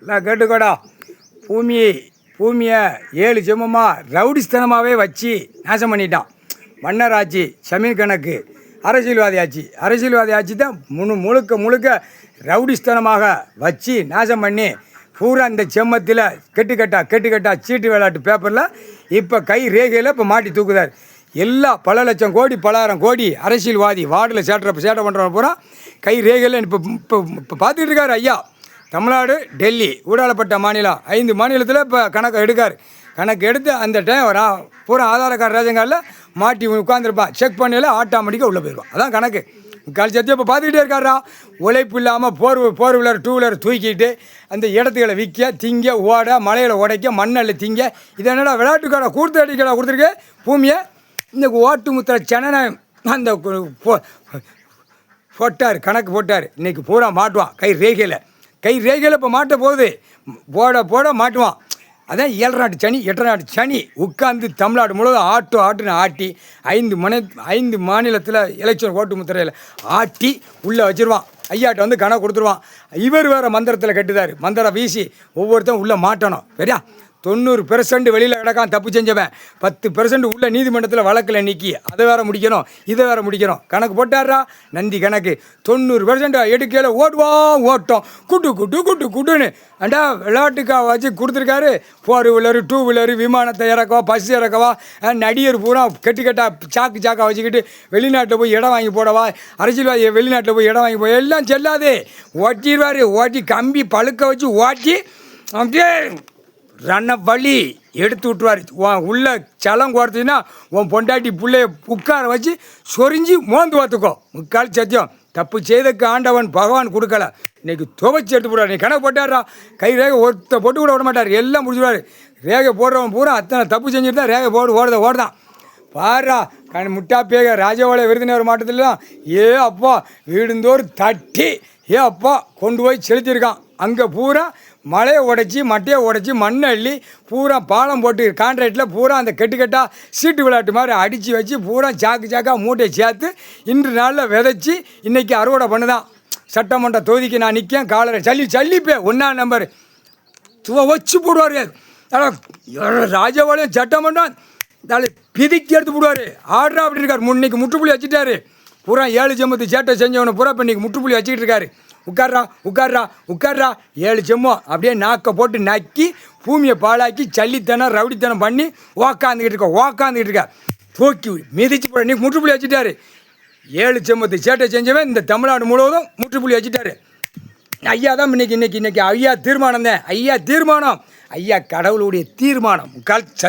எல்லாம் கேட்டுக்கோடா. பூமியை 7 ஜென்மமாக ரவுடிஸ்தனமாகவே வச்சு நாசம் பண்ணிட்டான். மன்னர் ஆட்சி, சமீன் கணக்கு, அரசியல்வாதி ஆட்சி தான் முழுக்க ரவுடிஸ்தனமாக வச்சு நாசம் பண்ணி பூரா இந்த செம்மத்தில் கெட்டுக்கட்டா சீட்டு விளையாட்டு பேப்பரில் இப்போ கை ரேகையில் இப்போ மாட்டி தூக்குதார். எல்லா பல லட்சம் கோடி பலாயிரம் கோடி அரசியல்வாதி வார்டில் சேட்டை பண்ணுறவங்க பூரா கை ரேகையில் இப்போ பார்த்துக்கிட்டு இருக்காரு ஐயா. தமிழ்நாடு, டெல்லி, ஊடாளப்பட்ட மாநிலம் 5 மாநிலத்தில் இப்போ கணக்கு எடுத்து அந்த டைம் பூரா ஆதார் கார்டு ரேஷன் கார்டில் மாட்டி உட்காந்துருப்பான். செக் பண்ணல ஆட்டோமேட்டிக்காக உள்ளே போயிடுவான். அதான் கணக்கு. கழிச்சத்து இப்போ பார்த்துக்கிட்டே இருக்காரா. உழைப்பு இல்லாமல் ஃபோர் வீலர் 2 வீலர் தூக்கிட்டு அந்த இடத்துக்களை விற்க, திங்க, ஓட, மலையில் உடைக்க, மண்ணில் திங்க. இது என்னடா விளையாட்டுக்கார கொடுத்துருக்கு பூமியை. இந்த ஓட்டு முத்திர சென்னை அந்த கணக்கு போட்டார். இன்றைக்கி பூரா மாட்டுவான் கை ரேகையில் இப்போ மாட்ட போகுது. போட மாட்டுவான். அதான் 7 நாட்டு சனி 8 நாட்டு சனி உட்காந்து தமிழ்நாடு முழுவதும் ஆட்டுன்னு ஆட்டி 5 மாநிலத்தில் எலெக்ஷன் ஓட்டு முத்திரையில் ஆட்டி உள்ளே வச்சுருவான். ஐயாட்ட வந்து கணக்கு கொடுத்துருவான். இவர் வேறு மந்திரத்தில் கட்டுதார். மந்திரம் வீசி ஒவ்வொருத்தரும் உள்ளே மாட்டணும். சரியா? 90% வெளியில் கிடக்கான் தப்பு செஞ்சவன். 10% உள்ள நீதிமன்றத்தில் வழக்கில் நிற்கி அதை வேற முடிக்கணும், இதை வேற முடிக்கணும். கணக்கு போட்டாரா நந்தி கணக்கு. 90% எடுக்கையில் ஓட்டம் குட்டுன்னு அண்டா விளையாட்டுக்காக வச்சு கொடுத்துருக்காரு. 4 வீலரு 2 வீலரு விமானத்தை இறக்கவா, பஸ் இறக்கவா, நடிகர் பூரா கெட்டா சாக்கா வச்சுக்கிட்டு வெளிநாட்டில் போய் இடம் வாங்கி போடவா, அரசியல்வாதி வெளிநாட்டில் போய் இடம் வாங்கி போய் எல்லாம் செல்லாது. ஓட்டி கம்பி பழுக்க வச்சு ஓட்டி அப்படியே ரன்னை வழி எடுத்து விட்டுருவார். உள்ள சலம் குறைச்சின்னா உன் பொண்டாட்டி பிள்ளைய உட்கார வச்சு சொரிஞ்சு மோந்து பார்த்துக்கோ. முக்கால் சத்தியம். தப்பு செய்தக்கு ஆண்டவன் பகவான் கொடுக்கல. இன்றைக்கி துவைச்சி எடுத்து போடுவார். நீ கணக்கு போட்டாரா கை ரேகை ஒருத்த போட்டு கூட விட மாட்டார். எல்லாம் முடிச்சுடுவார். ரேகை போடுறவன் பூரா அத்தனை தப்பு செஞ்சுட்டு தான் ரேகை ஓடுதான் பாரா. முட்டா பேக ராஜபாளைய விருதுநகர் மாவட்டத்தில் தான் அப்பா வீடுந்தோறும் தட்டி அப்பா கொண்டு போய் செலுத்தியிருக்கான். அங்கே பூரா மலையை மட்டையை உடைச்சி மண்ணை அள்ளி பூரா பாலம் போட்டு கான்ட்ராக்டில் பூரா அந்த கெட்டா சீட்டு விளையாட்டு மாதிரி அடித்து வச்சு பூரா சாக்கா மூட்டையை சேர்த்து இன்று நாளில் விதைச்சி இன்றைக்கி அறுவடை பண்ணுதான். சட்டமன்ற தொகுதிக்கு நான் நிற்கேன். காலரை சல்லிப்பே 1ஆம் நம்பர் வச்சு போடுவார். ராஜபாளையம் சட்டமன்றம் பிதிக்கி எடுத்து போடுவார். ஆர்டரா அப்படி இருக்கார். இன்னைக்கு முற்றுப்புள்ளி வச்சுட்டாரு. பூரா 7 ஜென்மத்து சேட்டை செஞ்சவனை பூரா இப்போ இன்றைக்கி முற்றுப்புள்ளி வச்சுக்கிட்டு இருக்காரு. உட்கார்றா 7 ஜென்மம் அப்படியே நாக்கை போட்டு நக்கி பூமியை பாழாக்கி சல்லித்தனம் ரவுடித்தனம் பண்ணி உக்காந்துக்கிட்டு இருக்கா. தூக்கி மிதிச்சு போட இன்றைக்கி முற்றுப்புள்ளி வச்சுட்டாரு. 7 ஜென்மத்து சேட்டை செஞ்சவன் இந்த தமிழ்நாடு முழுவதும் முற்றுப்புள்ளி வச்சுட்டாரு. ஐயா தான் இன்னைக்கு ஐயா தீர்மானம் தான். ஐயா கடவுளுடைய தீர்மானம்.